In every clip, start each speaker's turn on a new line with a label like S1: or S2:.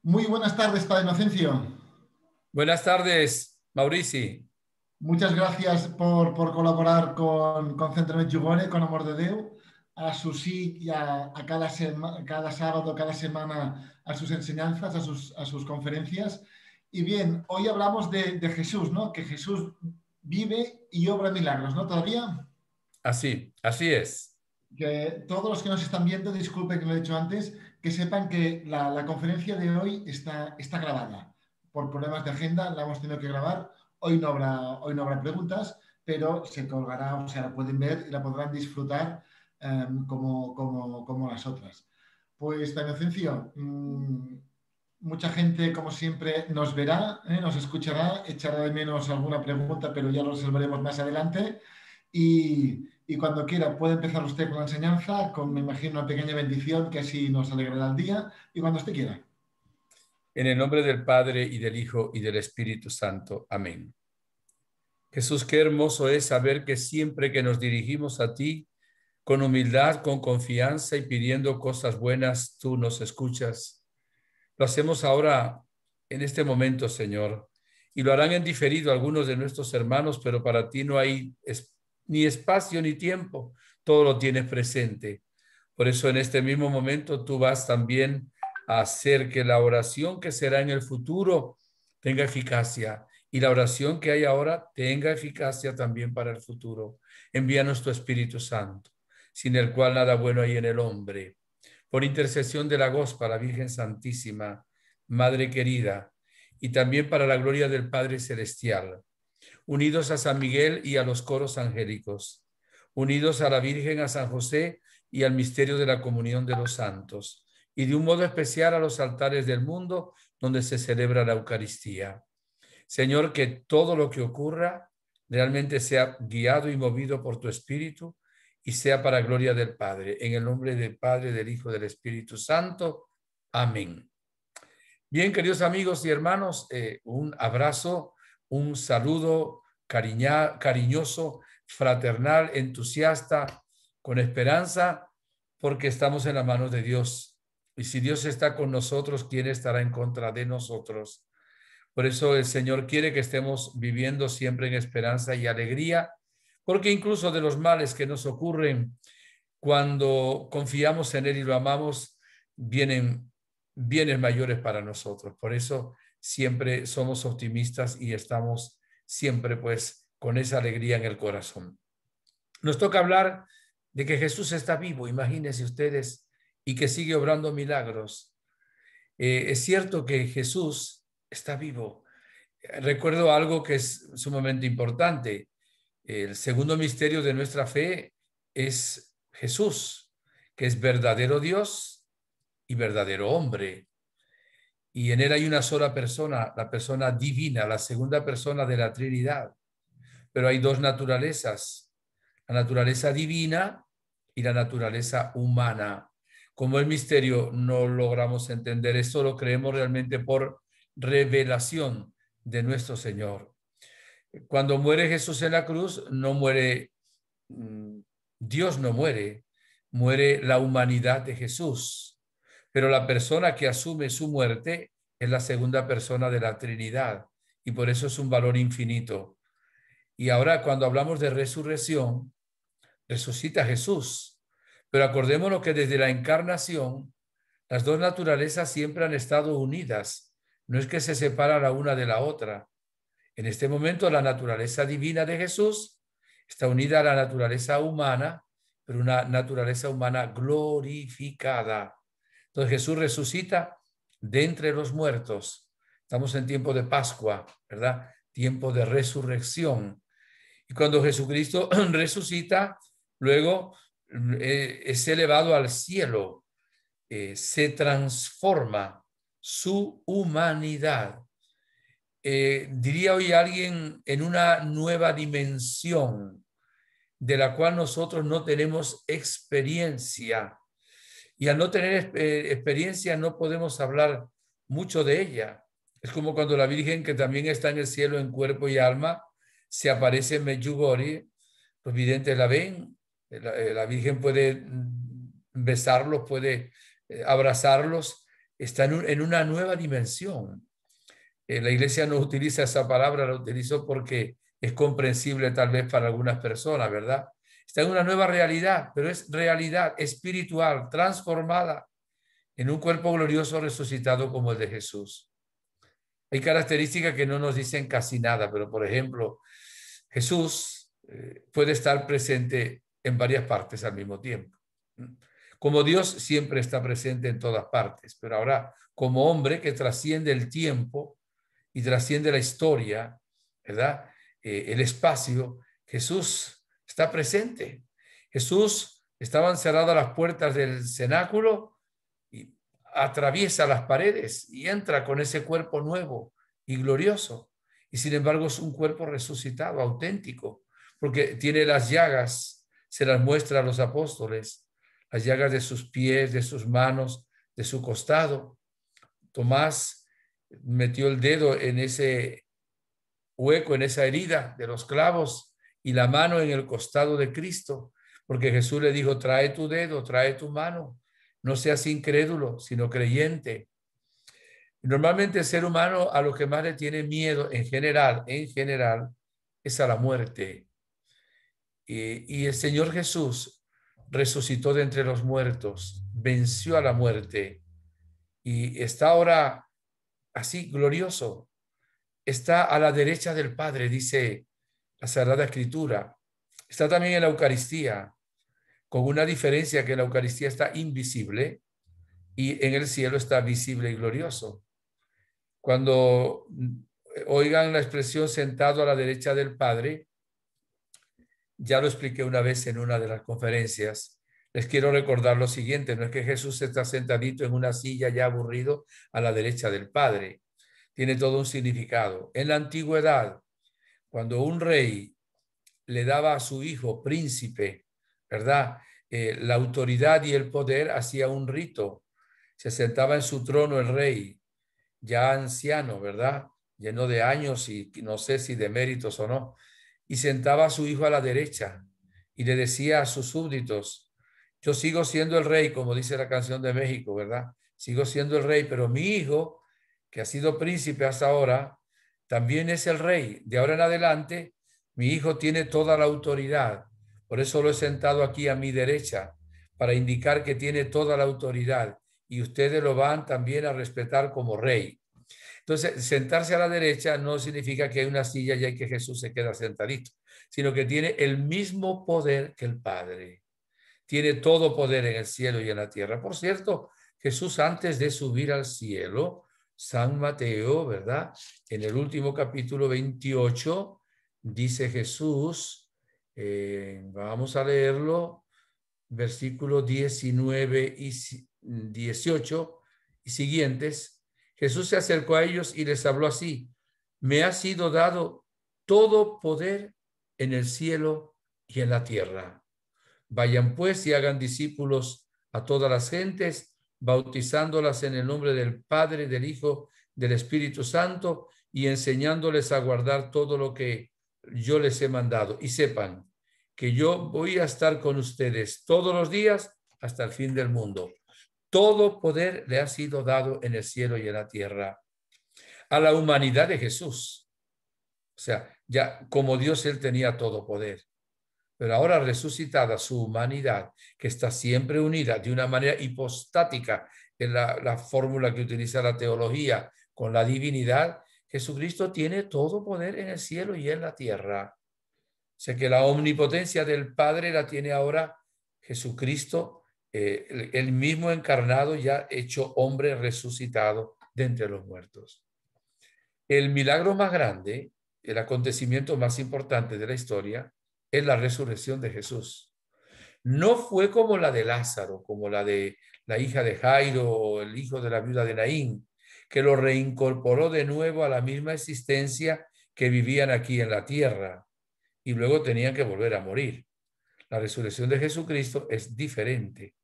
S1: Muy buenas tardes, Padre Inocencio.
S2: Buenas tardes, Maurici.
S1: Muchas gracias por colaborar con Centre Medjugorje, con Amor de Déu, a su sí y a cada sábado, cada semana, a sus enseñanzas, a sus conferencias. Y bien, hoy hablamos de Jesús, ¿no? Que Jesús vive y obra milagros, ¿no? Todavía.
S2: Así es.
S1: Que todos los que nos están viendo, disculpen que lo he dicho antes, que sepan que la conferencia de hoy está grabada. Por problemas de agenda la hemos tenido que grabar. Hoy no habrá preguntas, pero se colgará, o sea, la pueden ver y la podrán disfrutar como las otras. Pues, tan Inocencio, mucha gente, como siempre, nos verá, nos escuchará, echará de menos alguna pregunta, pero ya lo resolveremos más adelante. Y cuando quiera puede empezar usted con la enseñanza, con, me imagino, una pequeña bendición que así nos alegrará el día. Y cuando usted quiera.
S2: En el nombre del Padre y del Hijo y del Espíritu Santo. Amén. Jesús, qué hermoso es saber que siempre que nos dirigimos a ti, con humildad, con confianza y pidiendo cosas buenas, tú nos escuchas. Lo hacemos ahora en este momento, Señor, y lo harán en diferido algunos de nuestros hermanos, pero para ti no hay ni espacio ni tiempo, todo lo tienes presente. Por eso en este mismo momento tú vas también a hacer que la oración que será en el futuro tenga eficacia y la oración que hay ahora tenga eficacia también para el futuro. Envíanos tu Espíritu Santo, sin el cual nada bueno hay en el hombre. Por intercesión de la Gospa, la Virgen Santísima, Madre querida, y también para la gloria del Padre Celestial, unidos a San Miguel y a los coros angélicos, unidos a la Virgen, a San José y al misterio de la comunión de los santos, y de un modo especial a los altares del mundo donde se celebra la Eucaristía. Señor, que todo lo que ocurra realmente sea guiado y movido por tu Espíritu y sea para gloria del Padre. En el nombre del Padre, del Hijo, del Espíritu Santo. Amén. Bien, queridos amigos y hermanos, un abrazo, un saludo cariñoso, fraternal, entusiasta, con esperanza, porque estamos en las manos de Dios. Y si Dios está con nosotros, ¿quién estará en contra de nosotros? Por eso el Señor quiere que estemos viviendo siempre en esperanza y alegría, porque incluso de los males que nos ocurren cuando confiamos en Él y lo amamos, vienen bienes mayores para nosotros. Por eso siempre somos optimistas y estamos siempre pues con esa alegría en el corazón. Nos toca hablar de que Jesús está vivo, imagínense ustedes, y que sigue obrando milagros. Es cierto que Jesús está vivo. Recuerdo algo que es sumamente importante. El segundo misterio de nuestra fe es Jesús, que es verdadero Dios y verdadero hombre. Y en él hay una sola persona, la persona divina, la segunda persona de la Trinidad. Pero hay dos naturalezas, la naturaleza divina y la naturaleza humana. Como el misterio no logramos entender esto, lo creemos realmente por revelación de nuestro Señor. Cuando muere Jesús en la cruz, no muere, Dios no muere, muere la humanidad de Jesús. Pero la persona que asume su muerte es la segunda persona de la Trinidad y por eso es un valor infinito. Y ahora cuando hablamos de resurrección, resucita Jesús. Pero acordémonos que desde la encarnación, las dos naturalezas siempre han estado unidas. No es que se separa la una de la otra. En este momento, la naturaleza divina de Jesús está unida a la naturaleza humana, pero una naturaleza humana glorificada. Entonces Jesús resucita de entre los muertos. Estamos en tiempo de Pascua, ¿verdad? Tiempo de resurrección. Y cuando Jesucristo resucita, luego es elevado al cielo, se transforma su humanidad. Diría hoy alguien en una nueva dimensión de la cual nosotros no tenemos experiencia. Y al no tener experiencia no podemos hablar mucho de ella. Es como cuando la Virgen, que también está en el cielo en cuerpo y alma, se aparece en Medjugorje, los videntes la ven, la Virgen puede besarlos, puede abrazarlos, está en una nueva dimensión. La iglesia no utiliza esa palabra, la utilizó porque es comprensible tal vez para algunas personas, ¿verdad? Está en una nueva realidad, pero es realidad espiritual, transformada en un cuerpo glorioso resucitado como el de Jesús. Hay características que no nos dicen casi nada, pero por ejemplo, Jesús puede estar presente en varias partes al mismo tiempo. Como Dios siempre está presente en todas partes, pero ahora como hombre que trasciende el tiempo y trasciende la historia, ¿verdad? El espacio, Jesús está presente. Jesús estaba encerrado a las puertas del cenáculo y atraviesa las paredes y entra con ese cuerpo nuevo y glorioso. Y sin embargo es un cuerpo resucitado, auténtico, porque tiene las llagas, se las muestra a los apóstoles, las llagas de sus pies, de sus manos, de su costado. Tomás metió el dedo en ese hueco, en esa herida de los clavos y la mano en el costado de Cristo, porque Jesús le dijo, trae tu dedo, trae tu mano, no seas incrédulo, sino creyente. Normalmente el ser humano a lo que más le tiene miedo en general, es a la muerte. Y el Señor Jesús resucitó de entre los muertos, venció a la muerte y está ahora así glorioso. Está a la derecha del Padre, dice la Sagrada Escritura. Está también en la Eucaristía, con una diferencia que en la Eucaristía está invisible y en el cielo está visible y glorioso. Cuando oigan la expresión sentado a la derecha del Padre, ya lo expliqué una vez en una de las conferencias. Les quiero recordar lo siguiente, no es que Jesús está sentadito en una silla ya aburrido a la derecha del Padre. Tiene todo un significado. En la antigüedad, cuando un rey le daba a su hijo príncipe, ¿verdad? La autoridad y el poder, hacía un rito. Se sentaba en su trono el rey, ya anciano, ¿verdad? Lleno de años y no sé si de méritos o no. Y sentaba a su hijo a la derecha y le decía a sus súbditos, yo sigo siendo el rey, como dice la canción de México, ¿verdad? Sigo siendo el rey, pero mi hijo, que ha sido príncipe hasta ahora, también es el rey. De ahora en adelante, mi hijo tiene toda la autoridad. Por eso lo he sentado aquí a mi derecha, para indicar que tiene toda la autoridad y ustedes lo van también a respetar como rey. Entonces, sentarse a la derecha no significa que hay una silla y hay que Jesús se queda sentadito, sino que tiene el mismo poder que el Padre. Tiene todo poder en el cielo y en la tierra. Por cierto, Jesús antes de subir al cielo, San Mateo, ¿verdad? En el último capítulo 28, dice Jesús, vamos a leerlo, versículo 19 y 18 y siguientes. Jesús se acercó a ellos y les habló así: me ha sido dado todo poder en el cielo y en la tierra. Vayan pues y hagan discípulos a todas las gentes, bautizándolas en el nombre del Padre, del Hijo, del Espíritu Santo y enseñándoles a guardar todo lo que yo les he mandado. Y sepan que yo voy a estar con ustedes todos los días hasta el fin del mundo. Todo poder le ha sido dado en el cielo y en la tierra a la humanidad de Jesús. O sea, ya como Dios él tenía todo poder. Pero ahora resucitada su humanidad, que está siempre unida de una manera hipostática, en la fórmula que utiliza la teología, con la divinidad, Jesucristo tiene todo poder en el cielo y en la tierra. O sea que la omnipotencia del Padre la tiene ahora Jesucristo, el mismo encarnado, ya hecho hombre resucitado de entre los muertos. El milagro más grande, el acontecimiento más importante de la historia, es la resurrección de Jesús. No fue como la de Lázaro, como la de la hija de Jairo o el hijo de la viuda de Naín, que lo reincorporó de nuevo a la misma existencia que vivían aquí en la tierra y luego tenían que volver a morir. La resurrección de Jesucristo es diferente.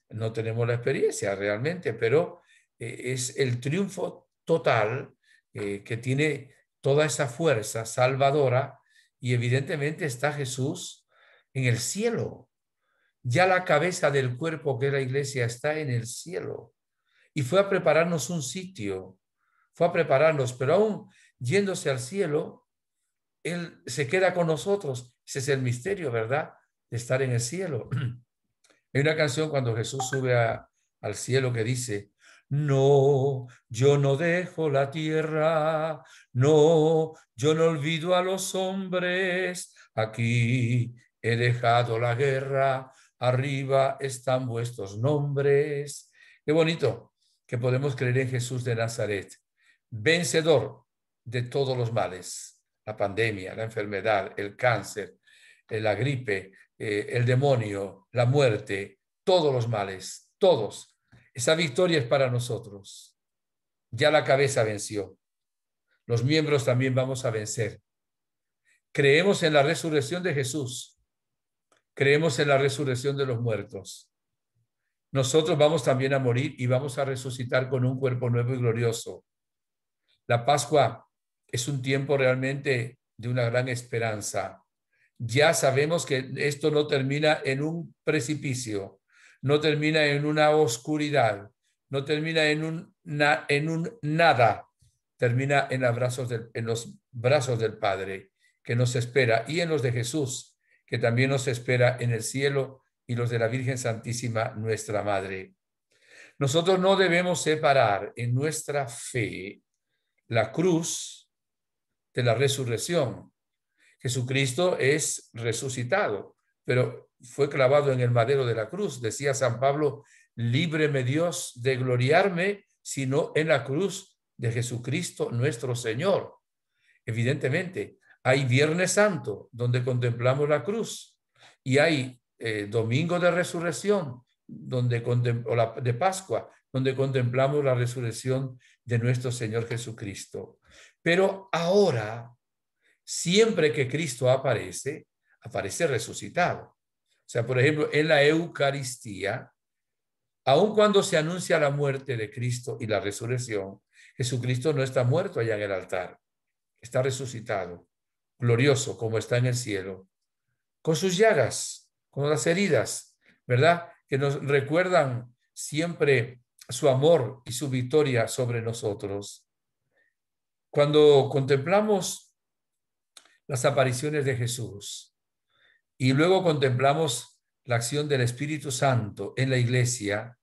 S2: No tenemos la experiencia realmente, pero es el triunfo total que tiene toda esa fuerza salvadora y evidentemente está Jesús en el cielo. Ya la cabeza del cuerpo que es la iglesia está en el cielo. y fue a prepararnos un sitio, fue a prepararnos, pero aún yéndose al cielo, Él se queda con nosotros. Ese es el misterio, ¿verdad? De estar en el cielo. Hay una canción cuando Jesús sube al cielo que dice, no, yo no dejo la tierra, no, yo no olvido a los hombres, aquí he dejado la guerra, arriba están vuestros nombres. Qué bonito que podemos creer en Jesús de Nazaret, vencedor de todos los males, la pandemia, la enfermedad, el cáncer, la gripe, el demonio, la muerte, todos los males, todos. Esa victoria es para nosotros. Ya la cabeza venció. Los miembros también vamos a vencer. Creemos en la resurrección de Jesús. Creemos en la resurrección de los muertos. Nosotros vamos también a morir y vamos a resucitar con un cuerpo nuevo y glorioso. La Pascua es un tiempo realmente de una gran esperanza. Ya sabemos que esto no termina en un precipicio, no termina en una oscuridad, no termina en un nada, termina en los brazos del Padre que nos espera y en los de Jesús, que también nos espera en el cielo, y los de la Virgen Santísima, nuestra Madre. Nosotros no debemos separar en nuestra fe la cruz de la resurrección. Jesucristo es resucitado, pero fue clavado en el madero de la cruz. Decía San Pablo, líbreme Dios de gloriarme, sino en la cruz de Jesucristo nuestro Señor. Evidentemente, hay Viernes Santo, donde contemplamos la cruz, y hay Domingo de Resurrección, o de Pascua, donde contemplamos la resurrección de nuestro Señor Jesucristo. Pero ahora, siempre que Cristo aparece, aparece resucitado. O sea, por ejemplo, en la Eucaristía, aun cuando se anuncia la muerte de Cristo y la resurrección, Jesucristo no está muerto allá en el altar, está resucitado, glorioso como está en el cielo, con sus llagas, con las heridas, ¿verdad? Que nos recuerdan siempre su amor y su victoria sobre nosotros. Cuando contemplamos las apariciones de Jesús y luego contemplamos la acción del Espíritu Santo en la iglesia,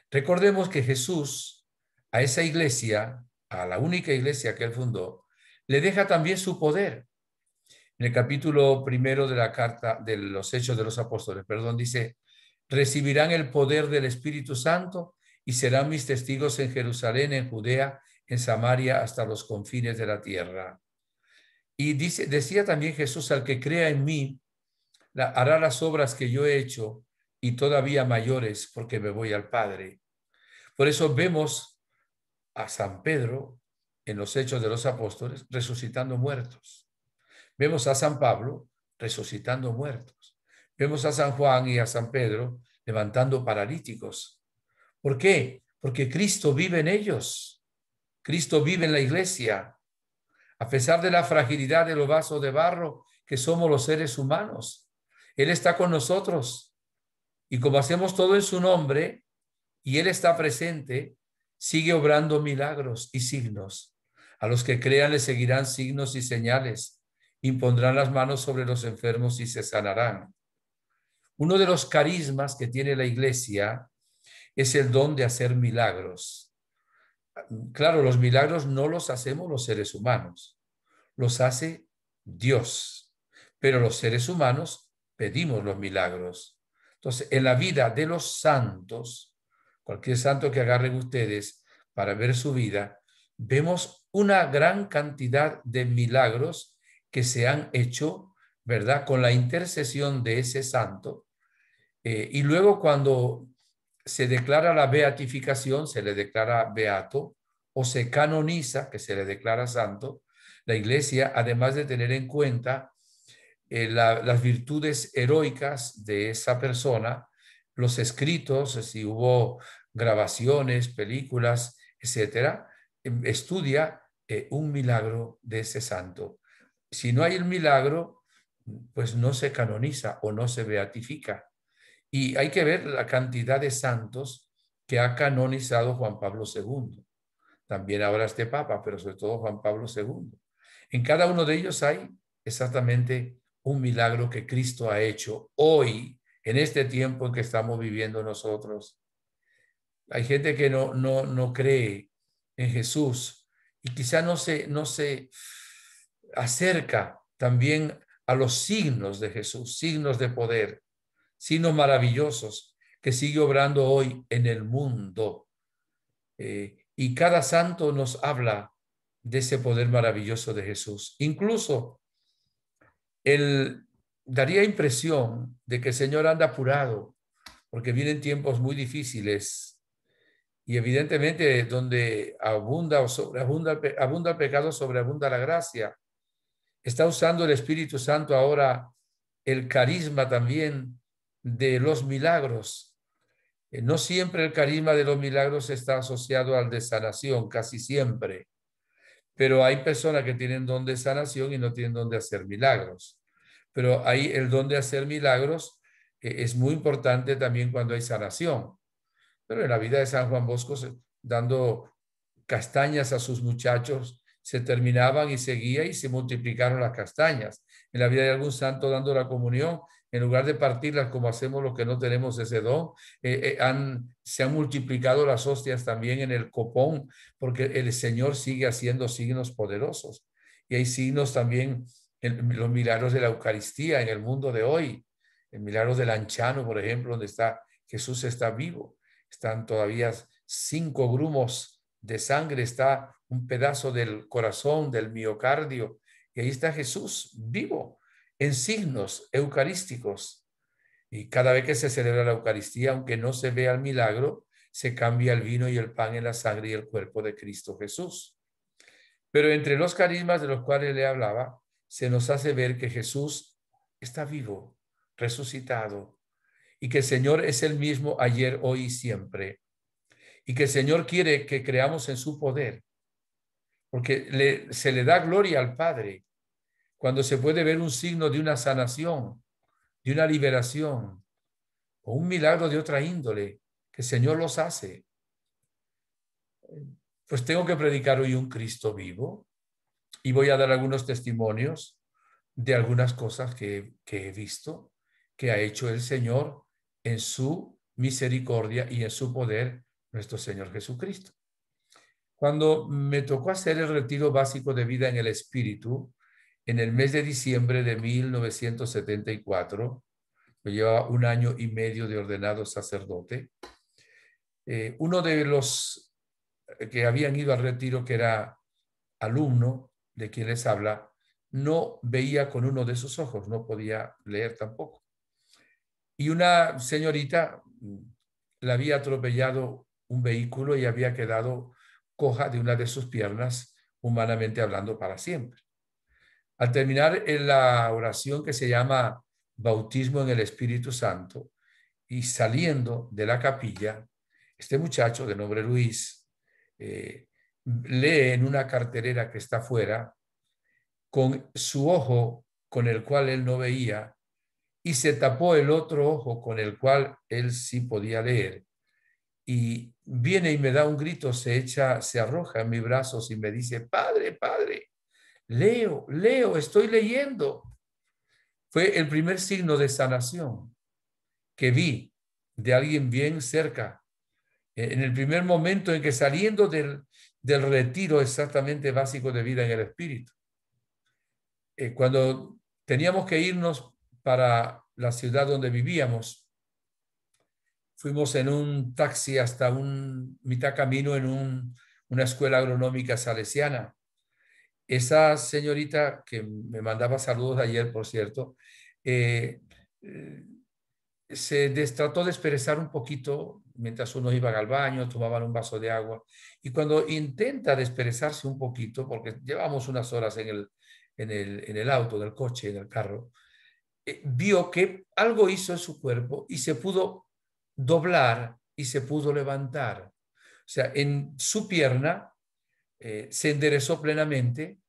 S2: recordemos que Jesús a esa iglesia, a la única iglesia que él fundó, le deja también su poder. En el capítulo 1 de la carta de los Hechos de los Apóstoles, dice, recibirán el poder del Espíritu Santo y serán mis testigos en Jerusalén, en Judea, en Samaria, hasta los confines de la tierra. Y decía también Jesús, al que crea en mí, hará las obras que yo he hecho y todavía mayores, porque me voy al Padre. Por eso vemos a San Pedro en los Hechos de los Apóstoles resucitando muertos. Vemos a San Pablo resucitando muertos. Vemos a San Juan y a San Pedro levantando paralíticos. ¿Por qué? Porque Cristo vive en ellos. Cristo vive en la iglesia. A pesar de la fragilidad de los vasos de barro que somos los seres humanos, Él está con nosotros. Y como hacemos todo en su nombre y Él está presente, sigue obrando milagros y signos. A los que crean le seguirán signos y señales. Impondrán las manos sobre los enfermos y se sanarán. Uno de los carismas que tiene la iglesia es el don de hacer milagros. Claro, los milagros no los hacemos los seres humanos, los hace Dios, pero los seres humanos pedimos los milagros. Entonces, en la vida de los santos, cualquier santo que agarren ustedes para ver su vida, vemos una gran cantidad de milagros que se han hecho, ¿verdad?, con la intercesión de ese santo. Y luego cuando se declara la beatificación, se le declara beato, o se canoniza, que se le declara santo, la iglesia, además de tener en cuenta las virtudes heroicas de esa persona, los escritos, si hubo grabaciones, películas, etcétera, estudia un milagro de ese santo. Si no hay el milagro, pues no se canoniza o no se beatifica. Y hay que ver la cantidad de santos que ha canonizado Juan Pablo II. También ahora este Papa, pero sobre todo Juan Pablo II. En cada uno de ellos hay exactamente un milagro que Cristo ha hecho hoy, en este tiempo en que estamos viviendo nosotros. Hay gente que no cree en Jesús y quizá no se acerca también a los signos de Jesús, signos de poder, signos maravillosos que sigue obrando hoy en el mundo. Y cada santo nos habla de ese poder maravilloso de Jesús. Incluso él daría impresión de que el Señor anda apurado, porque vienen tiempos muy difíciles y evidentemente donde abunda el pecado, sobreabunda la gracia. Está usando el Espíritu Santo ahora el carisma también de los milagros. No siempre el carisma de los milagros está asociado al de sanación, casi siempre. Pero hay personas que tienen don de sanación y no tienen don de hacer milagros. Pero ahí el don de hacer milagros es muy importante también cuando hay sanación. Pero en la vida de San Juan Bosco, dando castañas a sus muchachos, se terminaban y seguía y se multiplicaron las castañas. En la vida de algún santo dando la comunión, en lugar de partirlas como hacemos los que no tenemos ese don, se han multiplicado las hostias también en el copón, porque el Señor sigue haciendo signos poderosos. Y hay signos también, en los milagros de la Eucaristía en el mundo de hoy, el milagro del Anchano, por ejemplo, donde está Jesús está vivo. Están todavía 5 grumos de sangre, está un pedazo del corazón, del miocardio, y ahí está Jesús vivo en signos eucarísticos. Y cada vez que se celebra la Eucaristía, aunque no se vea el milagro, se cambia el vino y el pan en la sangre y el cuerpo de Cristo Jesús. Pero entre los carismas de los cuales le hablaba, se nos hace ver que Jesús está vivo, resucitado, y que el Señor es el mismo ayer, hoy y siempre. Y que el Señor quiere que creamos en su poder, porque se le da gloria al Padre cuando se puede ver un signo de una sanación, de una liberación o un milagro de otra índole, que el Señor los hace. Pues tengo que predicar hoy un Cristo vivo y voy a dar algunos testimonios de algunas cosas que he visto que ha hecho el Señor en su misericordia y en su poder, nuestro Señor Jesucristo. Cuando me tocó hacer el retiro básico de vida en el Espíritu, en el mes de diciembre de 1974, yo llevaba 1 año y medio de ordenado sacerdote, uno de los que habían ido al retiro, que era alumno de quien les habla, no veía con uno de sus ojos, no podía leer tampoco. Y una señorita la había atropellado un vehículo y había quedado coja de una de sus piernas, humanamente hablando, para siempre. Al terminar en la oración que se llama bautismo en el Espíritu Santo y saliendo de la capilla, este muchacho de nombre Luis lee en una cartelera que está afuera con su ojo con el cual él no veía y se tapó el otro ojo con el cual él sí podía leer. Y viene y me da un grito, se arroja en mis brazos y me dice: Padre, Padre, leo, estoy leyendo. Fue el primer signo de sanación que vi de alguien bien cerca. En el primer momento en que saliendo del retiro exactamente básico de vida en el Espíritu, cuando teníamos que irnos para la ciudad donde vivíamos, fuimos en un taxi hasta mitad camino en una escuela agronómica salesiana. Esa señorita que me mandaba saludos ayer, por cierto, se trató de expresar un poquito mientras uno iba al baño, tomaban un vaso de agua, y cuando intenta desperezarse un poquito, porque llevamos unas horas en el auto, en el coche, en el carro, vio que algo hizo en su cuerpo y se pudo doblar y se pudo levantar. O sea, en su pierna se enderezó plenamente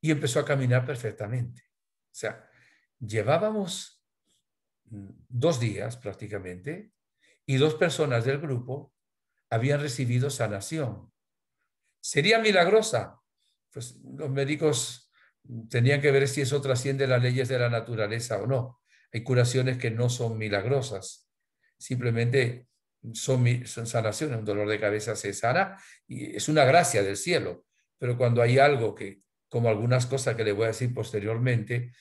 S2: y empezó a caminar perfectamente. O sea, llevábamos 2 días prácticamente y 2 personas del grupo habían recibido sanación. ¿Sería milagrosa? Pues los médicos tenían que ver si eso trasciende las leyes de la naturaleza o no. Hay curaciones que no son milagrosas, simplemente son sanaciones. Un dolor de cabeza se sana y es una gracia del cielo. Pero cuando hay algo que, como algunas cosas que le voy a decir posteriormente,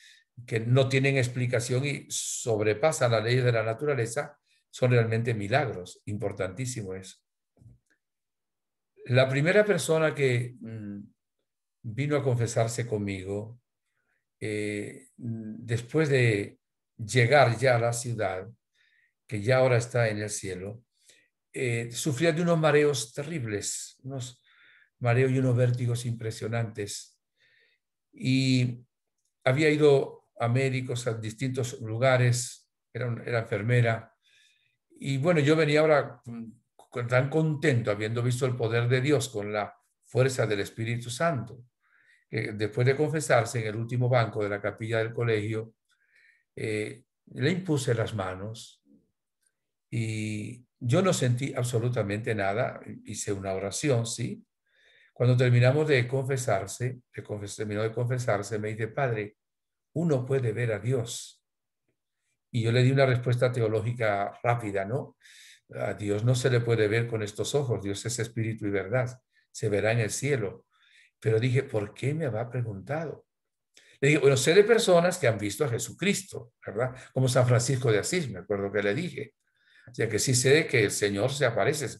S2: que no tienen explicación y sobrepasan las leyes de la naturaleza, son realmente milagros. Importantísimo eso. La primera persona que vino a confesarse conmigo, después de llegar ya a la ciudad, que ya ahora está en el cielo, sufría de unos mareos terribles, unos mareos y unos vértigos impresionantes. Y había ido a médicos a distintos lugares, era enfermera. Y bueno, yo venía ahora tan contento habiendo visto el poder de Dios con la fuerza del Espíritu Santo. Después de confesarse en el último banco de la capilla del colegio, le impuse las manos y yo no sentí absolutamente nada. Hice una oración, ¿sí? Cuando terminamos de confesarse, terminó de confesarse, me dice, Padre, uno puede ver a Dios. Y yo le di una respuesta teológica rápida, ¿no? A Dios no se le puede ver con estos ojos, Dios es espíritu y verdad, se verá en el cielo. Pero dije, ¿por qué me habrá preguntado? Le dije, bueno, sé de personas que han visto a Jesucristo, ¿verdad? Como San Francisco de Asís, me acuerdo que le dije. O sea que sí sé que el Señor se aparece.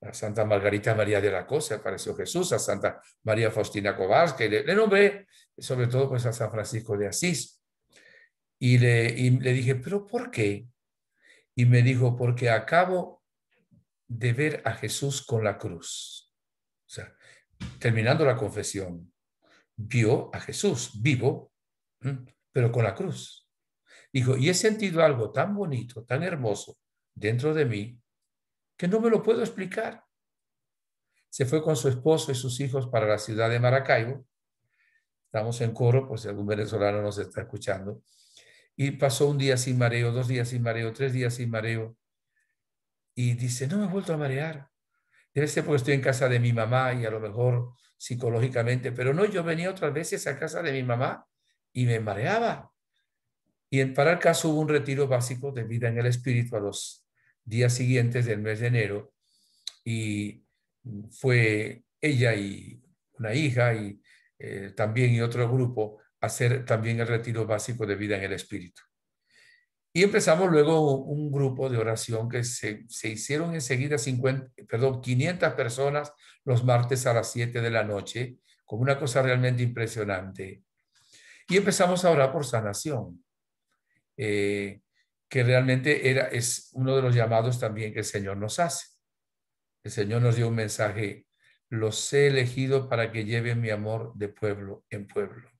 S2: A Santa Margarita María de la Cosa apareció Jesús, a Santa María Faustina Kowalska, le nombré sobre todo pues a San Francisco de Asís. Y le dije, ¿pero por qué? Y me dijo, porque acabo de ver a Jesús con la cruz. O sea, terminando la confesión, vio a Jesús vivo, pero con la cruz. Dijo, y he sentido algo tan bonito, tan hermoso dentro de mí, que no me lo puedo explicar. Se fue con su esposo y sus hijos para la ciudad de Maracaibo. Estamos en Coro, pues si algún venezolano nos está escuchando. Y pasó un día sin mareo, 2 días sin mareo, 3 días sin mareo. Y dice, no me he vuelto a marear. Debe ser porque estoy en casa de mi mamá y a lo mejor psicológicamente, pero no, yo venía otras veces a casa de mi mamá y me mareaba. Y para el caso hubo un retiro básico de vida en el espíritu a los días siguientes del mes de enero y fue ella y una hija y también y otro grupo a hacer también el retiro básico de vida en el espíritu. Y empezamos luego un grupo de oración que se hicieron enseguida 500 personas los martes a las 7 de la noche, con una cosa realmente impresionante. Y empezamos a orar por sanación, que realmente es uno de los llamados también que el Señor nos hace. El Señor nos dio un mensaje, los he elegido para que lleven mi amor de pueblo en pueblo.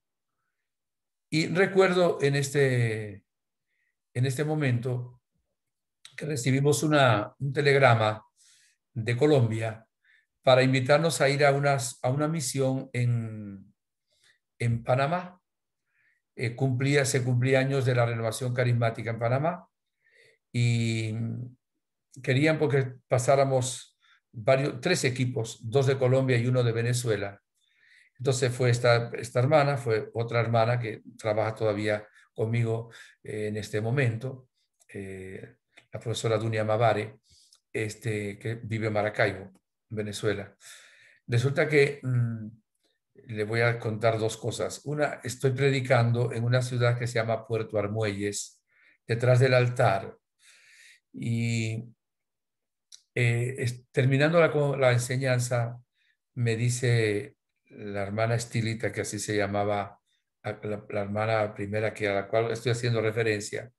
S2: Y recuerdo en este momento que recibimos un telegrama de Colombia para invitarnos a ir a una misión en Panamá. Se cumplía años de la renovación carismática en Panamá y querían porque pasáramos 3 equipos, 2 de Colombia y 1 de Venezuela. Entonces fue esta hermana, fue otra hermana que trabaja todavía conmigo en este momento, la profesora Dunia Mavare, que vive en Maracaibo, Venezuela. Resulta que le voy a contar 2 cosas. Una, estoy predicando en una ciudad que se llama Puerto Armuelles, detrás del altar. Y terminando la enseñanza, me dice la hermana Estilita, que así se llamaba, la hermana primera a la cual estoy haciendo referencia,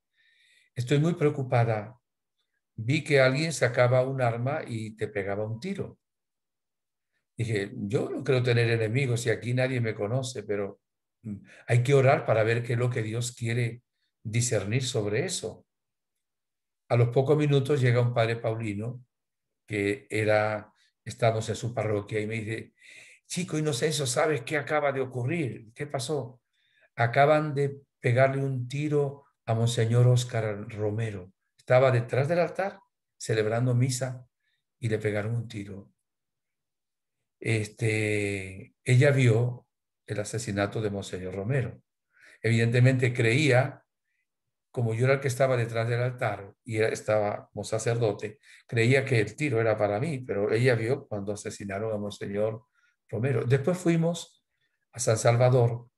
S2: estoy muy preocupada. Vi que alguien sacaba un arma y te pegaba un tiro. Dije, yo no creo tener enemigos y aquí nadie me conoce, pero hay que orar para ver qué es lo que Dios quiere discernir sobre eso. A los pocos minutos llega un padre Paulino estamos en su parroquia y me dice, chico Inocencio, ¿sabes qué acaba de ocurrir? ¿Qué pasó? Acaban de pegarle un tiro a Monseñor Óscar Romero. Estaba detrás del altar celebrando misa y le pegaron un tiro. Ella vio el asesinato de Monseñor Romero. Evidentemente creía, como yo era el que estaba detrás del altar y estaba como sacerdote, creía que el tiro era para mí, pero ella vio cuando asesinaron a Monseñor Romero. Después fuimos a San Salvador,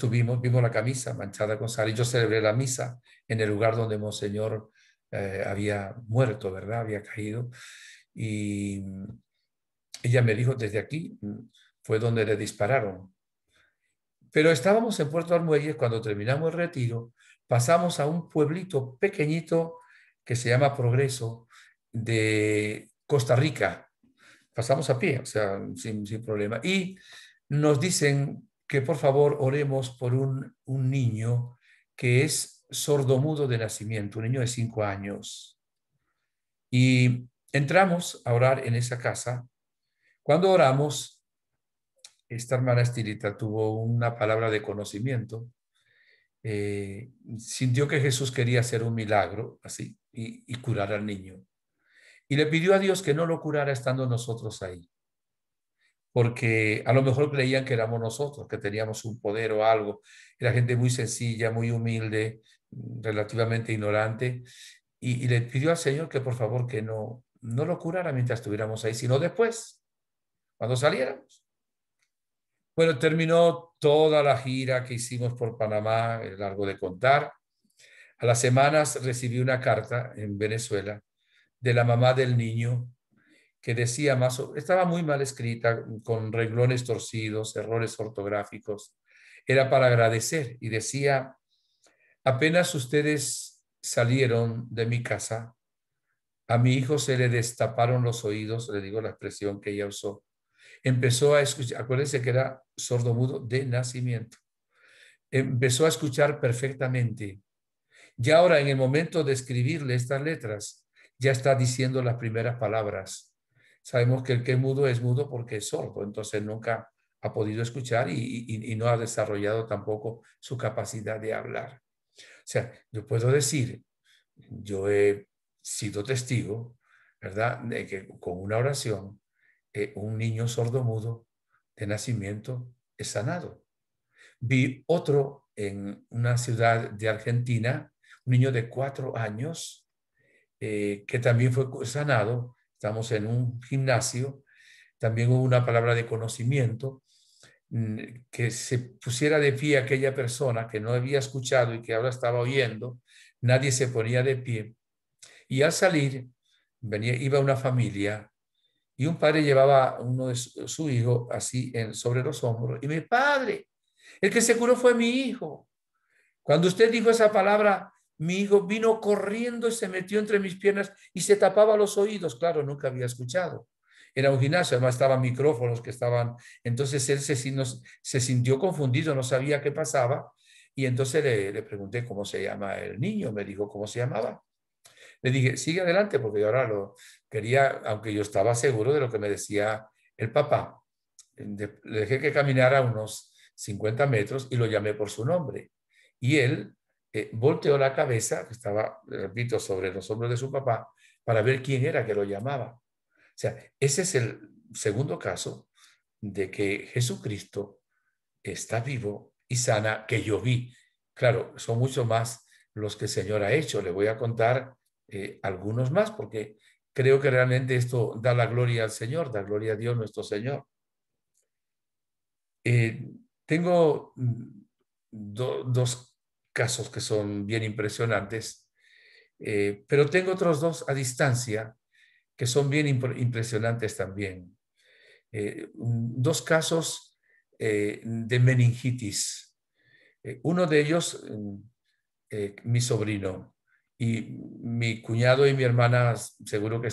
S2: vimos la camisa manchada con sal y yo celebré la misa en el lugar donde Monseñor había muerto, ¿verdad? Había caído. Y ella me dijo, desde aquí fue donde le dispararon. Pero estábamos en Puerto Armuelles cuando terminamos el retiro, pasamos a un pueblito pequeñito que se llama Progreso de Costa Rica. Pasamos a pie, o sea, sin problema. Y nos dicen que por favor oremos por un niño que es sordomudo de nacimiento, un niño de 5 años. Y entramos a orar en esa casa. Cuando oramos, esta hermana Estilita tuvo una palabra de conocimiento. Sintió que Jesús quería hacer un milagro así y curar al niño. Y le pidió a Dios que no lo curara estando nosotros ahí, porque a lo mejor creían que éramos nosotros, que teníamos un poder o algo. Era gente muy sencilla, muy humilde, relativamente ignorante, y le pidió al Señor que por favor que no lo curara mientras estuviéramos ahí, sino después, cuando saliéramos. Bueno, terminó toda la gira que hicimos por Panamá, es largo de contar. A las semanas recibí una carta en Venezuela de la mamá del niño que decía estaba muy mal escrita, con renglones torcidos, errores ortográficos. Era para agradecer y decía, apenas ustedes salieron de mi casa, a mi hijo se le destaparon los oídos, le digo la expresión que ella usó. Empezó a escuchar, acuérdense que era sordomudo de nacimiento. Empezó a escuchar perfectamente. Ya ahora, en el momento de escribirle estas letras, ya está diciendo las primeras palabras. Sabemos que el que es mudo porque es sordo, entonces nunca ha podido escuchar y no ha desarrollado tampoco su capacidad de hablar. O sea, yo puedo decir, yo he sido testigo, ¿verdad?, de que con una oración, un niño sordomudo de nacimiento es sanado. Vi otro en una ciudad de Argentina, un niño de 4 años, que también fue sanado. Estamos en un gimnasio, también hubo una palabra de conocimiento, que se pusiera de pie aquella persona que no había escuchado y que ahora estaba oyendo. Nadie se ponía de pie. Y al salir, iba una familia y un padre llevaba uno de su hijo así sobre los hombros. Y mi padre, el que se curó fue mi hijo. Cuando usted dijo esa palabra, mi hijo vino corriendo y se metió entre mis piernas y se tapaba los oídos. Claro, nunca había escuchado. Era un gimnasio, además estaban micrófonos que estaban. Entonces él se sintió confundido, no sabía qué pasaba. Y entonces le pregunté cómo se llama el niño. Me dijo cómo se llamaba. Le dije, sigue adelante, porque yo ahora lo quería, aunque yo estaba seguro de lo que me decía el papá. Le dejé que caminara unos 50 metros y lo llamé por su nombre. Y él volteó la cabeza, que estaba, repito, sobre los hombros de su papá, para ver quién era que lo llamaba. O sea, ese es el segundo caso de que Jesucristo está vivo y sana, que yo vi. Claro, son mucho más los que el Señor ha hecho. Le voy a contar algunos más, porque creo que realmente esto da la gloria al Señor, da gloria a Dios nuestro Señor. Tengo dos casos que son bien impresionantes, pero tengo otros dos a distancia que son bien impresionantes también. Dos casos de meningitis. Uno de ellos, mi sobrino, y mi cuñado y mi hermana seguro que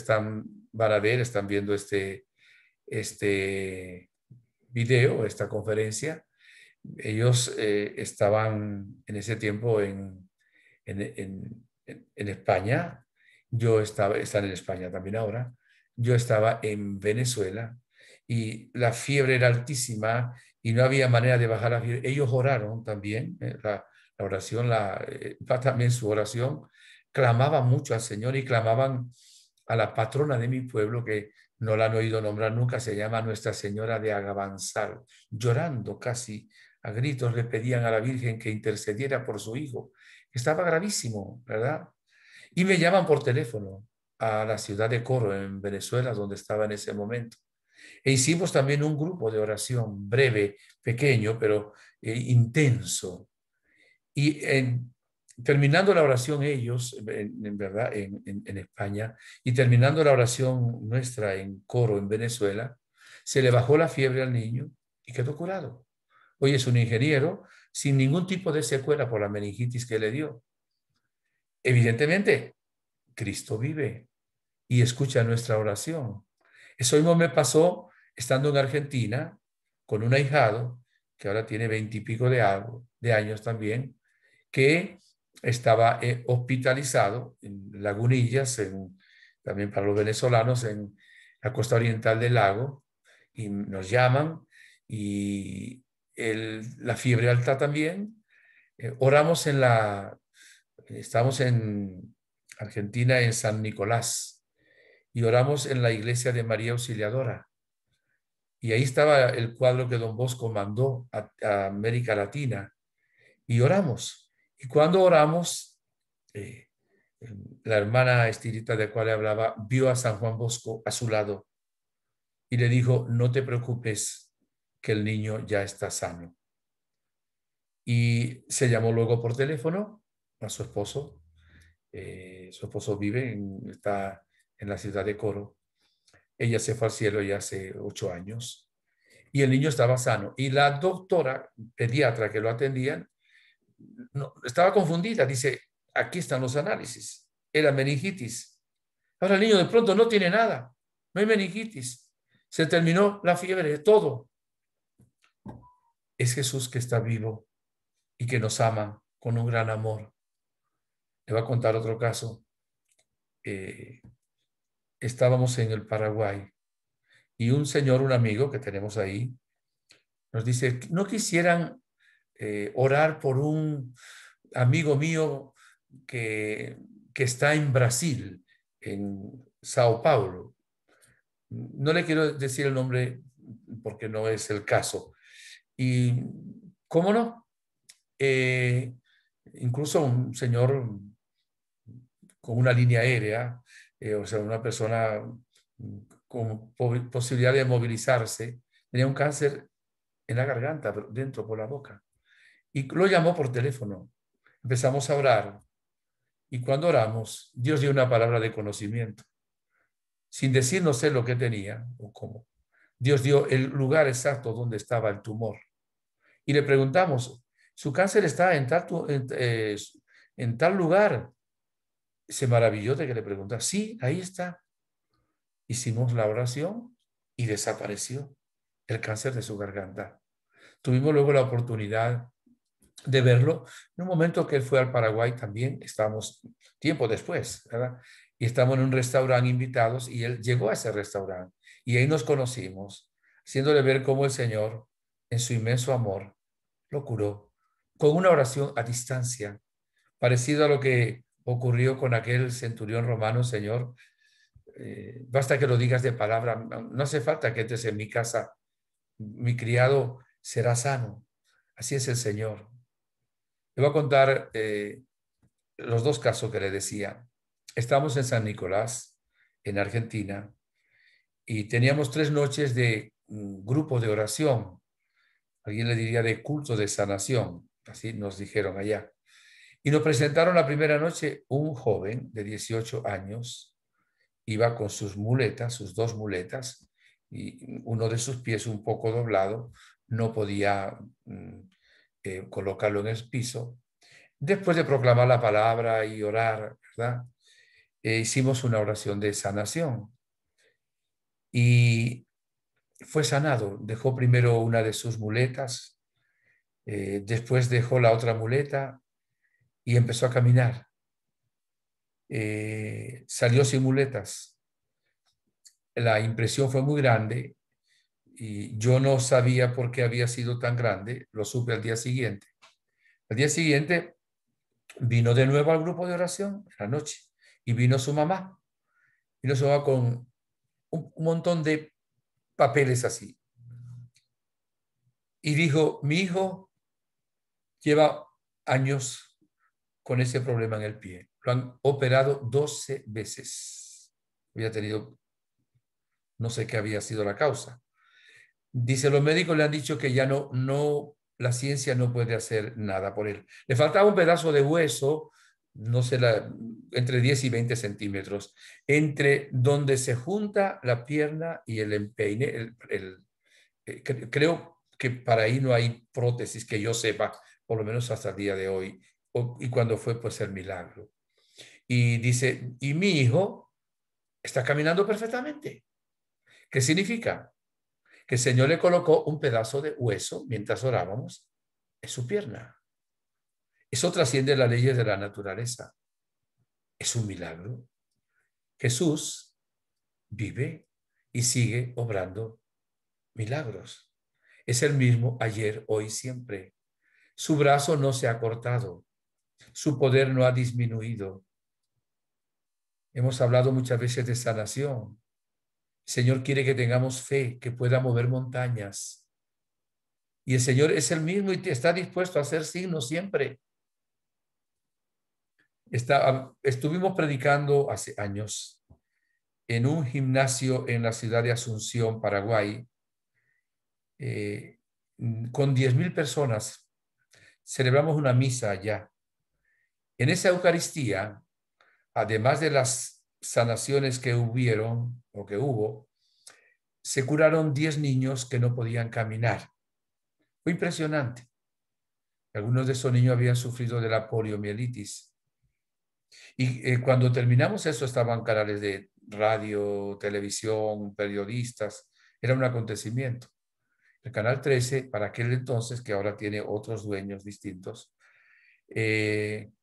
S2: van a ver, están viendo este video, esta conferencia. Ellos estaban en ese tiempo en España. Están en España también ahora. Yo estaba en Venezuela y la fiebre era altísima y no había manera de bajar la fiebre. Ellos oraron también, la oración, también su oración, clamaban mucho al Señor y clamaban a la patrona de mi pueblo, que no la han oído nombrar nunca, se llama Nuestra Señora de Agavanzar. Llorando casi a gritos le pedían a la Virgen que intercediera por su hijo. Estaba gravísimo, ¿verdad? Y me llaman por teléfono a la ciudad de Coro, en Venezuela, donde estaba en ese momento. E hicimos también un grupo de oración breve, pequeño, pero intenso. Y terminando la oración ellos, en verdad, en España, y terminando la oración nuestra en Coro, en Venezuela, se le bajó la fiebre al niño y quedó curado. Hoy es un ingeniero sin ningún tipo de secuela por la meningitis que le dio. Evidentemente, Cristo vive y escucha nuestra oración. Eso mismo me pasó estando en Argentina con un ahijado que ahora tiene 20 y pico de años también, que estaba hospitalizado en Lagunillas, también para los venezolanos, en la costa oriental del lago, y nos llaman, y la fiebre alta también. Oramos estamos en Argentina, en San Nicolás, y oramos en la iglesia de María Auxiliadora. Y ahí estaba el cuadro que don Bosco mandó a América Latina, y oramos. Y cuando oramos, eh, la hermana Estirita de cual hablaba vio a San Juan Bosco a su lado y le dijo, no te preocupes, que el niño ya está sano. Y se llamó luego por teléfono a su esposo. Su esposo está en la ciudad de Coro. Ella se fue al cielo ya hace 8 años y el niño estaba sano. Y la doctora pediatra que lo atendía no, estaba confundida. Dice, aquí están los análisis. Era meningitis. Ahora el niño de pronto no tiene nada. No hay meningitis. Se terminó la fiebre, todo. Es Jesús que está vivo y que nos ama con un gran amor. Le voy a contar otro caso. Estábamos en el Paraguay y un señor, un amigo que tenemos ahí, nos dice, ¿no quisieran orar por un amigo mío que está en Brasil, en Sao Paulo? No le quiero decir el nombre porque no es el caso. Y, ¿cómo no? Incluso un señor con una línea aérea, o sea, una persona con posibilidad de movilizarse, tenía un cáncer en la garganta, dentro por la boca. Y lo llamó por teléfono. Empezamos a orar. Y cuando oramos, Dios dio una palabra de conocimiento. Sin decir no sé lo que tenía o cómo. Dios dio el lugar exacto donde estaba el tumor. Y le preguntamos, ¿su cáncer está en tal lugar? Se maravilló de que le preguntara. Sí, ahí está. Hicimos la oración y desapareció el cáncer de su garganta. Tuvimos luego la oportunidad de verlo en un momento que él fue al Paraguay también. Estábamos tiempo después, ¿verdad? Y estábamos en un restaurante invitados y él llegó a ese restaurante y ahí nos conocimos, haciéndole ver cómo el Señor, en su inmenso amor, lo curó con una oración a distancia, parecido a lo que ocurrió con aquel centurión romano. Señor, basta que lo digas de palabra, no hace falta que estés en mi casa, mi criado será sano. Así es el Señor. Le voy a contar los dos casos que le decía. Estamos en San Nicolás, en Argentina, y teníamos 3 noches de grupo de oración. Alguien le diría de culto de sanación, así nos dijeron allá. Y nos presentaron la primera noche un joven de 18 años, iba con sus muletas, sus 2 muletas, y uno de sus pies un poco doblado, no podía colocarlo en el piso. Después de proclamar la palabra y orar, ¿verdad? Hicimos una oración de sanación y fue sanado. Dejó primero una de sus muletas, después dejó la otra muleta y empezó a caminar. Salió sin muletas. La impresión fue muy grande y yo no sabía por qué había sido tan grande. Lo supe al día siguiente. Al día siguiente vino de nuevo al grupo de oración en la noche y vino su mamá. y nos va con un montón de papeles así. Y dijo, mi hijo lleva años con ese problema en el pie. Lo han operado 12 veces. Había tenido, no sé qué había sido la causa. Dice, los médicos le han dicho que ya no, la ciencia no puede hacer nada por él. Le faltaba un pedazo de hueso, no sé, entre 10 y 20 centímetros, entre donde se junta la pierna y el empeine. Creo que para ahí no hay prótesis que yo sepa, por lo menos hasta el día de hoy. Y cuando fue, pues, el milagro. Y dice, y mi hijo está caminando perfectamente. ¿Qué significa? Que el Señor le colocó un pedazo de hueso mientras orábamos en su pierna. Eso trasciende las leyes de la naturaleza. Es un milagro. Jesús vive y sigue obrando milagros. Es el mismo ayer, hoy, siempre. Su brazo no se ha cortado. Su poder no ha disminuido. Hemos hablado muchas veces de sanación. El Señor quiere que tengamos fe, que pueda mover montañas. Y el Señor es el mismo y está dispuesto a hacer signos siempre. Estuvimos predicando hace años en un gimnasio en la ciudad de Asunción, Paraguay, con 10,000 personas. Celebramos una misa allá. En esa Eucaristía, además de las sanaciones que hubieron o que hubo, se curaron 10 niños que no podían caminar. Fue impresionante. Algunos de esos niños habían sufrido de la poliomielitis. Y cuando terminamos eso, estaban canales de radio, televisión, periodistas. Era un acontecimiento. El Canal 13, para aquel entonces, que ahora tiene otros dueños distintos,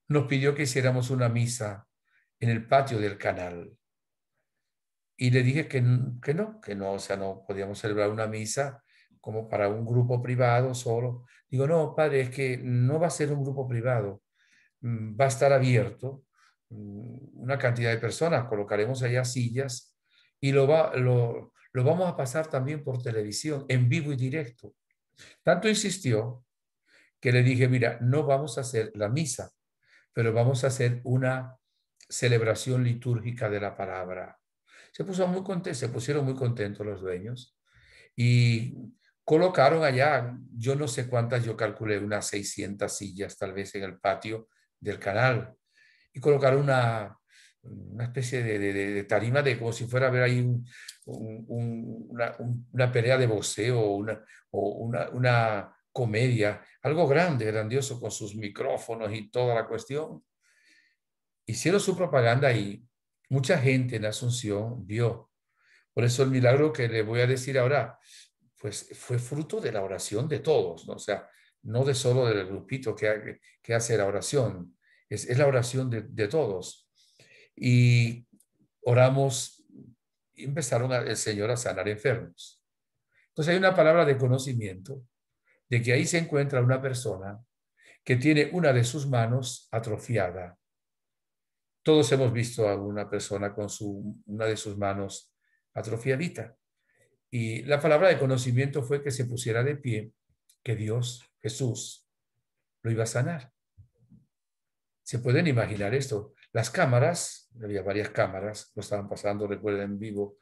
S2: nos pidió que hiciéramos una misa en el patio del canal. Y le dije que no, o sea, no podíamos celebrar una misa como para un grupo privado solo. Digo, no, padre, es que no va a ser un grupo privado, va a estar abierto, una cantidad de personas, colocaremos allá sillas y lo vamos a pasar también por televisión, en vivo y directo. Tanto insistió que le dije, mira, no vamos a hacer la misa, pero vamos a hacer una celebración litúrgica de la palabra. Se pusieron muy contentos los dueños y colocaron allá, yo no sé cuántas, yo calculé unas 600 sillas tal vez en el patio del canal, y colocaron una especie de tarima de como si fuera a ver ahí una pelea de boxeo o una comedia, algo grande, grandioso, con sus micrófonos y toda la cuestión. Hicieron su propaganda y mucha gente en Asunción vio. Por eso el milagro que le voy a decir ahora, pues fue fruto de la oración de todos, ¿no? O sea, no de solo del grupito que hace la oración, es la oración de todos. Y oramos y empezaron el Señor a sanar enfermos. Entonces hay una palabra de conocimiento de que ahí se encuentra una persona que tiene una de sus manos atrofiada. Todos hemos visto a una persona con una de sus manos atrofiadita. Y la palabra de conocimiento fue que se pusiera de pie, que Dios, Jesús, lo iba a sanar. ¿Se pueden imaginar esto? Las cámaras, había varias cámaras, lo estaban pasando, recuerden, en vivo,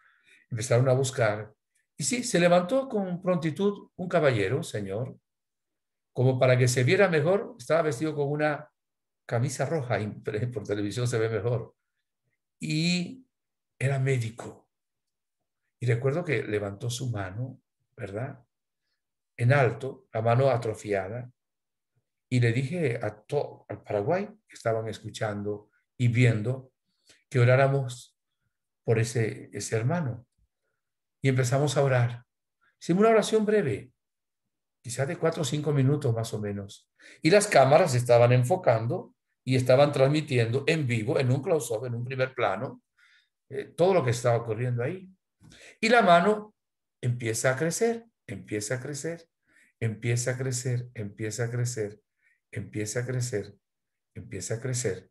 S2: empezaron a buscar. Y sí, se levantó con prontitud un caballero, señor, como para que se viera mejor, estaba vestido con una camisa roja, y por televisión se ve mejor. Y era médico. Y recuerdo que levantó su mano, ¿verdad? En alto, la mano atrofiada, y le dije al Paraguay, que estaban escuchando y viendo, que oráramos por ese hermano. Y empezamos a orar. Hicimos una oración breve, quizás de 4 o 5 minutos más o menos. Y las cámaras estaban enfocando y estaban transmitiendo en vivo, en un close-up, en un primer plano, todo lo que estaba ocurriendo ahí. Y la mano empieza a crecer, empieza a crecer, empieza a crecer, empieza a crecer, empieza a crecer, empieza a crecer.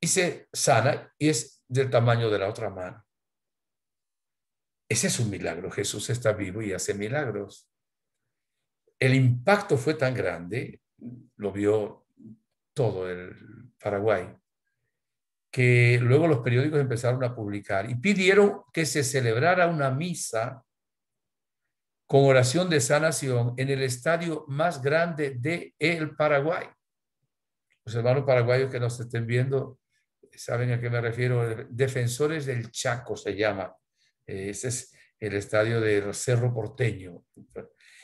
S2: y se sana y es del tamaño de la otra mano. Ese es un milagro. Jesús está vivo y hace milagros. El impacto fue tan grande, lo vio todo el Paraguay, que luego los periódicos empezaron a publicar y pidieron que se celebrara una misa con oración de sanación en el estadio más grande de el Paraguay. Los hermanos paraguayos que nos estén viendo saben a qué me refiero. Defensores del Chaco se llama. Ese es el estadio del Cerro Porteño.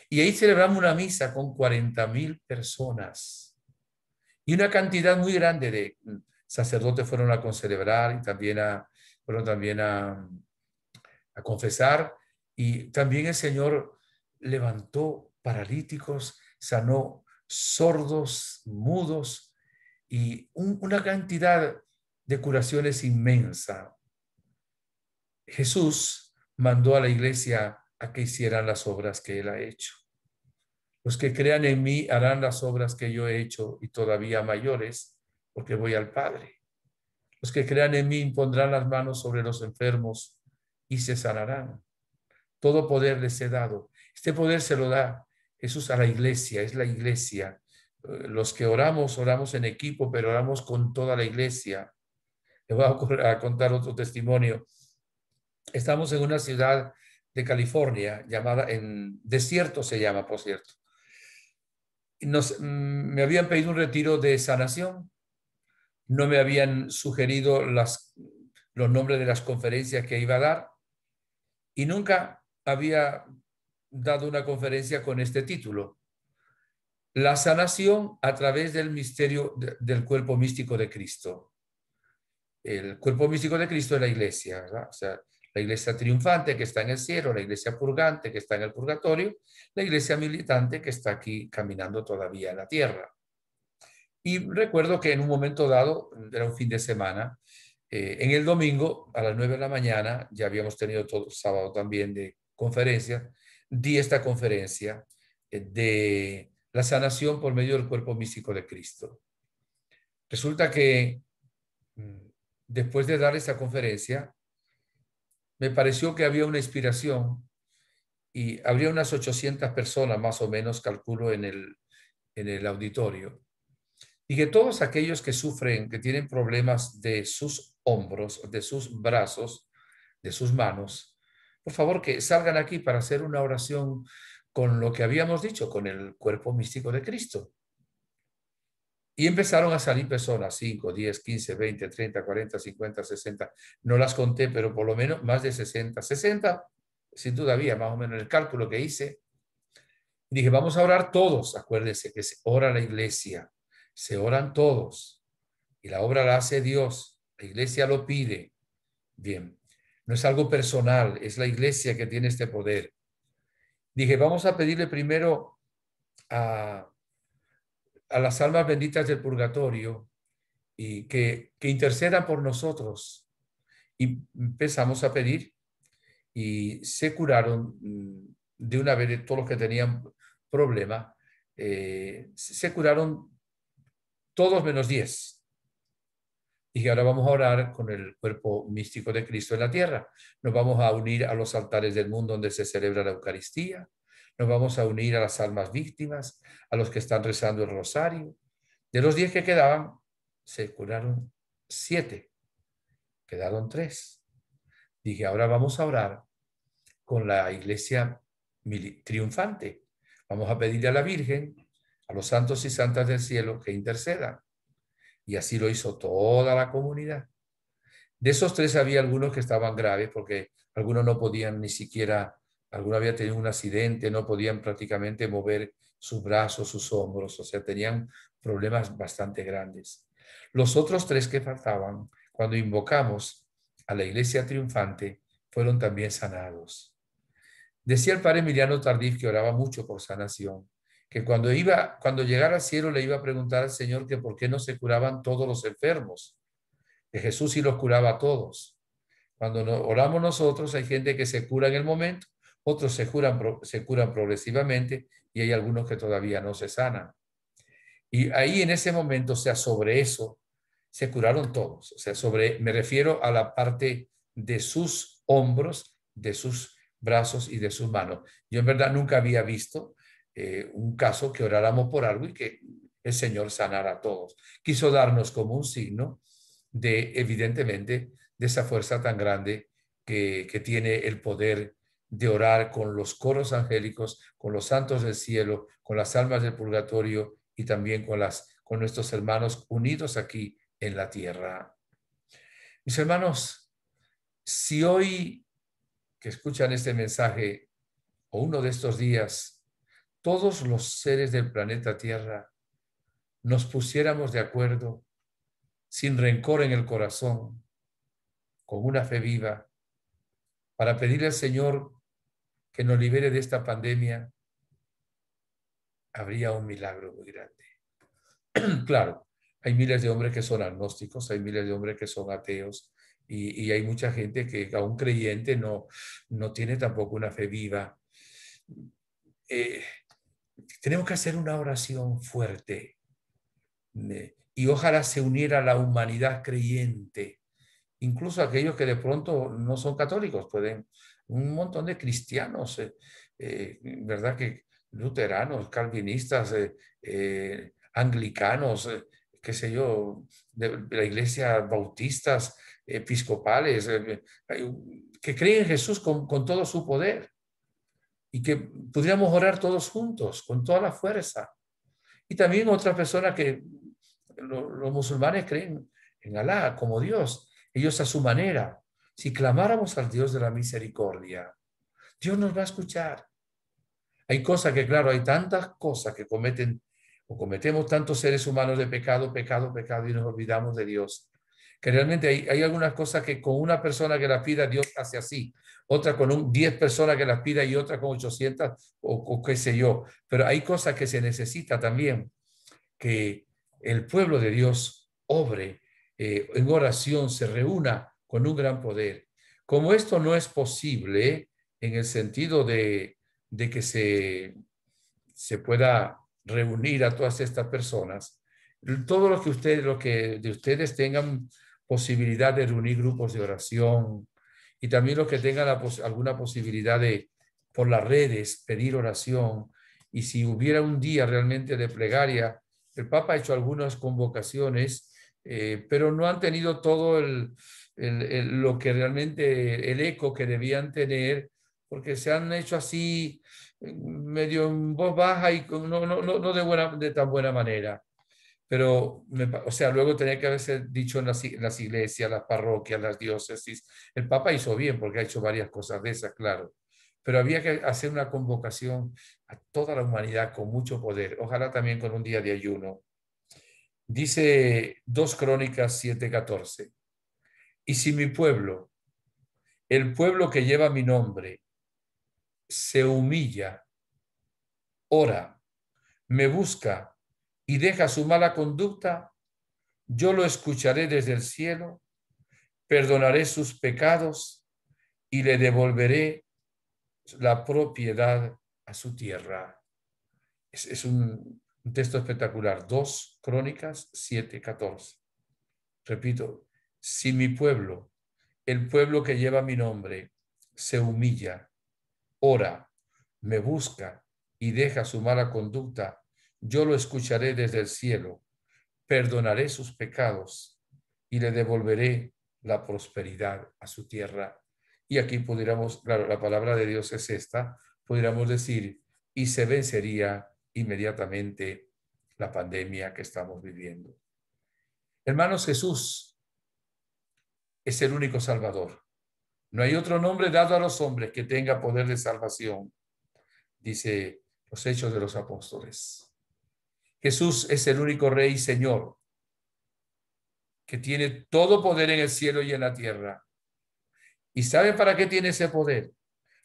S2: Y ahí celebramos una misa con 40,000 personas. Y una cantidad muy grande de sacerdotes fueron a concelebrar y fueron también a confesar. Y también el Señor levantó paralíticos, sanó sordos, mudos y una cantidad de curaciones inmensa. Jesús mandó a la iglesia a que hicieran las obras que él ha hecho. Los que crean en mí harán las obras que yo he hecho y todavía mayores, porque voy al Padre. Los que crean en mí impondrán las manos sobre los enfermos y se sanarán. Todo poder les he dado. Este poder se lo da Jesús a la iglesia, es la iglesia. Los que oramos en equipo, pero oramos con toda la iglesia. Les voy a contar otro testimonio. Estamos en una ciudad de California llamada, en Desierto se llama, por cierto. Me habían pedido un retiro de sanación. No me habían sugerido los nombres de las conferencias que iba a dar y nunca había dado una conferencia con este título: La sanación a través del misterio del cuerpo místico de Cristo. El cuerpo místico de Cristo es la iglesia, ¿verdad? O sea, la iglesia triunfante que está en el cielo, la iglesia purgante que está en el purgatorio, la iglesia militante que está aquí caminando todavía en la tierra. Y recuerdo que en un momento dado, era un fin de semana, en el domingo a las 9 de la mañana, ya habíamos tenido todo el sábado también de conferencia, di esta conferencia de la sanación por medio del cuerpo místico de Cristo. Resulta que después de dar esta conferencia, me pareció que había una inspiración y habría unas 800 personas más o menos, calculo, en el auditorio. Y que todos aquellos que sufren, que tienen problemas de sus hombros, de sus brazos, de sus manos, por favor que salgan aquí para hacer una oración con lo que habíamos dicho, con el cuerpo místico de Cristo. Y empezaron a salir personas, 5, 10, 15, 20, 30, 40, 50, 60. No las conté, pero por lo menos más de 60. 60, sin duda había, más o menos el cálculo que hice. Y dije, vamos a orar todos. Acuérdense que se ora la iglesia. Se oran todos. Y la obra la hace Dios. La iglesia lo pide. Bien. No es algo personal. Es la iglesia que tiene este poder. Dije, vamos a pedirle primero a las almas benditas del purgatorio y que intercedan por nosotros. Y empezamos a pedir y se curaron de una vez de todos los que tenían problema. Se curaron todos menos 10. Dije, ahora vamos a orar con el cuerpo místico de Cristo en la tierra. Nos vamos a unir a los altares del mundo donde se celebra la Eucaristía. Nos vamos a unir a las almas víctimas, a los que están rezando el rosario. De los 10 que quedaban, se curaron 7. Quedaron 3. Dije, ahora vamos a orar con la iglesia triunfante. Vamos a pedirle a la Virgen, a los santos y santas del cielo que intercedan. Y así lo hizo toda la comunidad. De esos 3 había algunos que estaban graves porque algunos no podían ni siquiera, algunos habían tenido un accidente, no podían prácticamente mover sus brazos, sus hombros, o sea, tenían problemas bastante grandes. Los otros 3 que faltaban, cuando invocamos a la iglesia triunfante, fueron también sanados. Decía el padre Emiliano Tardif, que oraba mucho por sanación, que cuando llegara al cielo le iba a preguntar al Señor que por qué no se curaban todos los enfermos. Que Jesús sí los curaba a todos. Cuando oramos nosotros, hay gente que se cura en el momento, otros se curan progresivamente y hay algunos que todavía no se sanan. Y ahí en ese momento, o sea, sobre eso, se curaron todos. O sea, me refiero a la parte de sus hombros, de sus brazos y de sus manos. Yo en verdad nunca había visto un caso que oráramos por algo y que el Señor sanara a todos. Quiso darnos como un signo de, evidentemente, de esa fuerza tan grande que tiene el poder de orar con los coros angélicos, con los santos del cielo, con las almas del purgatorio y también con nuestros hermanos unidos aquí en la tierra. Mis hermanos, si hoy que escuchan este mensaje o uno de estos días, todos los seres del planeta Tierra nos pusiéramos de acuerdo, sin rencor en el corazón, con una fe viva, para pedirle al Señor que nos libere de esta pandemia, habría un milagro muy grande. Claro, hay miles de hombres que son agnósticos, hay miles de hombres que son ateos y hay mucha gente que aún creyente no tiene tampoco una fe viva. Tenemos que hacer una oración fuerte y ojalá se uniera la humanidad creyente, incluso aquellos que de pronto no son católicos, pueden, un montón de cristianos, ¿verdad? Que luteranos, calvinistas, anglicanos, qué sé yo, de la iglesia bautistas, episcopales, que creen en Jesús con todo su poder y que pudiéramos orar todos juntos, con toda la fuerza. Y también otras personas que los musulmanes creen en Alá como Dios, ellos a su manera. Si clamáramos al Dios de la misericordia, Dios nos va a escuchar. Hay cosas que, claro, hay tantas cosas que cometemos tantos seres humanos de pecado, pecado, pecado, y nos olvidamos de Dios. Que realmente hay algunas cosas que con una persona que las pida, Dios hace así. Otra con 10 personas que las pida y otra con 800 o qué sé yo. Pero hay cosas que se necesita también que el pueblo de Dios obre en oración, se reúna con un gran poder. Como esto no es posible en el sentido de que se pueda reunir a todas estas personas, todo lo que de ustedes tengan posibilidad de reunir grupos de oración y también los que tengan alguna posibilidad de por las redes pedir oración, y si hubiera un día realmente de plegaria, el Papa ha hecho algunas convocaciones, pero no han tenido todo lo que realmente el eco que debían tener, porque se han hecho así medio en voz baja y no de tan buena manera. Pero, o sea, luego tenía que haberse dicho en las iglesias, las parroquias, las diócesis. El Papa hizo bien porque ha hecho varias cosas de esas, claro. Pero había que hacer una convocación a toda la humanidad con mucho poder. Ojalá también con un día de ayuno. Dice 2 Crónicas 7:14. Y si mi pueblo, el pueblo que lleva mi nombre, se humilla, ora, me busca y deja su mala conducta, yo lo escucharé desde el cielo, perdonaré sus pecados y le devolveré la propiedad a su tierra. Es un texto espectacular. 2 Crónicas 7:14. Repito, si mi pueblo, el pueblo que lleva mi nombre, se humilla, ora, me busca y deja su mala conducta, yo lo escucharé desde el cielo, perdonaré sus pecados y le devolveré la prosperidad a su tierra. Y aquí pudiéramos, claro, la palabra de Dios es esta, pudiéramos decir, y se vencería inmediatamente la pandemia que estamos viviendo. Hermanos, Jesús es el único Salvador. No hay otro nombre dado a los hombres que tenga poder de salvación, dice los Hechos de los Apóstoles. Jesús es el único Rey y Señor que tiene todo poder en el cielo y en la tierra. ¿Y saben para qué tiene ese poder?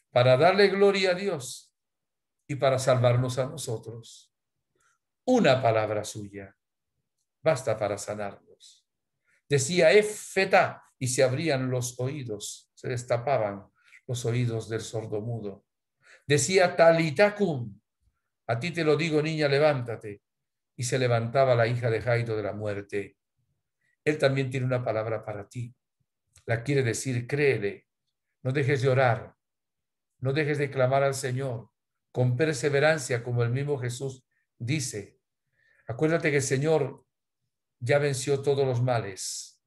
S2: Para darle gloria a Dios y para salvarnos a nosotros. Una palabra suya basta para sanarnos. Decía Efetá y se abrían los oídos, se destapaban los oídos del sordomudo. Decía Talita cum, a ti te lo digo, niña, levántate. Y se levantaba la hija de Jairo de la muerte. Él también tiene una palabra para ti. La quiere decir, créele. No dejes de orar. No dejes de clamar al Señor con perseverancia, como el mismo Jesús dice. Acuérdate que el Señor ya venció todos los males.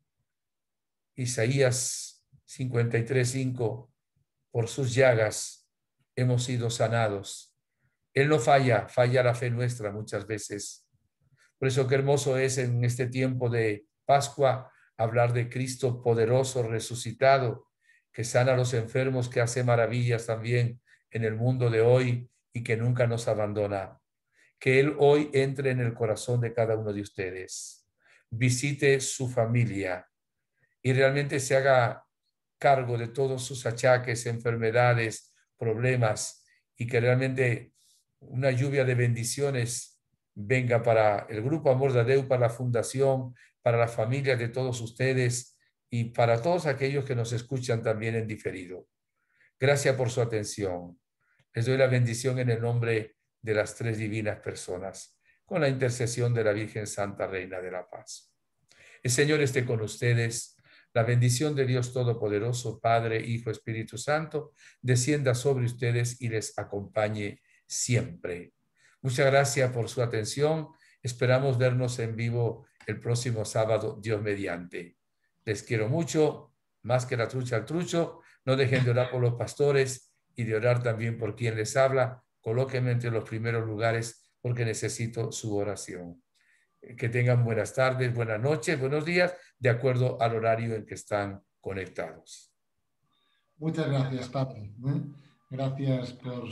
S2: Isaías 53:5, por sus llagas hemos sido sanados. Él no falla, falla la fe nuestra muchas veces. Por eso qué hermoso es en este tiempo de Pascua hablar de Cristo poderoso, resucitado, que sana a los enfermos, que hace maravillas también en el mundo de hoy y que nunca nos abandona. Que Él hoy entre en el corazón de cada uno de ustedes, visite su familia y realmente se haga cargo de todos sus achaques, enfermedades, problemas, y que realmente una lluvia de bendiciones venga para el Grupo Amor de Déu, para la Fundación, para la familia de todos ustedes y para todos aquellos que nos escuchan también en diferido. Gracias por su atención. Les doy la bendición en el nombre de las tres divinas personas, con la intercesión de la Virgen Santa, Reina de la Paz. El Señor esté con ustedes. La bendición de Dios Todopoderoso, Padre, Hijo, Espíritu Santo, descienda sobre ustedes y les acompañe siempre. Muchas gracias por su atención. Esperamos vernos en vivo el próximo sábado, Dios mediante. Les quiero mucho, más que la trucha al trucho. No dejen de orar por los pastores y de orar también por quien les habla. Colóquenme entre los primeros lugares porque necesito su oración. Que tengan buenas tardes, buenas noches, buenos días, de acuerdo al horario en que están conectados.
S1: Muchas gracias, Padre. Gracias por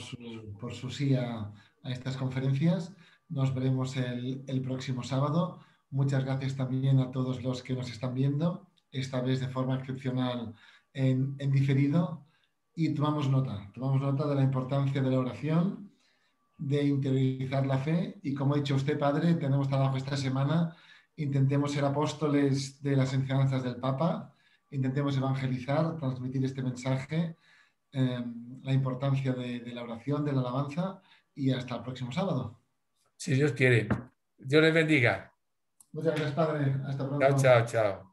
S1: su sí a estas conferencias. Nos veremos el próximo sábado. Muchas gracias también a todos los que nos están viendo, esta vez de forma excepcional en diferido. Y tomamos nota de la importancia de la oración, de interiorizar la fe. Y como ha dicho usted, Padre, tenemos trabajo esta semana. Intentemos ser apóstoles de las enseñanzas del Papa. Intentemos evangelizar, transmitir este mensaje, la importancia de la oración, de la alabanza, y hasta el próximo sábado.
S2: Si Dios quiere. Dios les bendiga.
S1: Muchas gracias, Padre. Hasta
S2: Chao,
S1: pronto.
S2: chao, chao.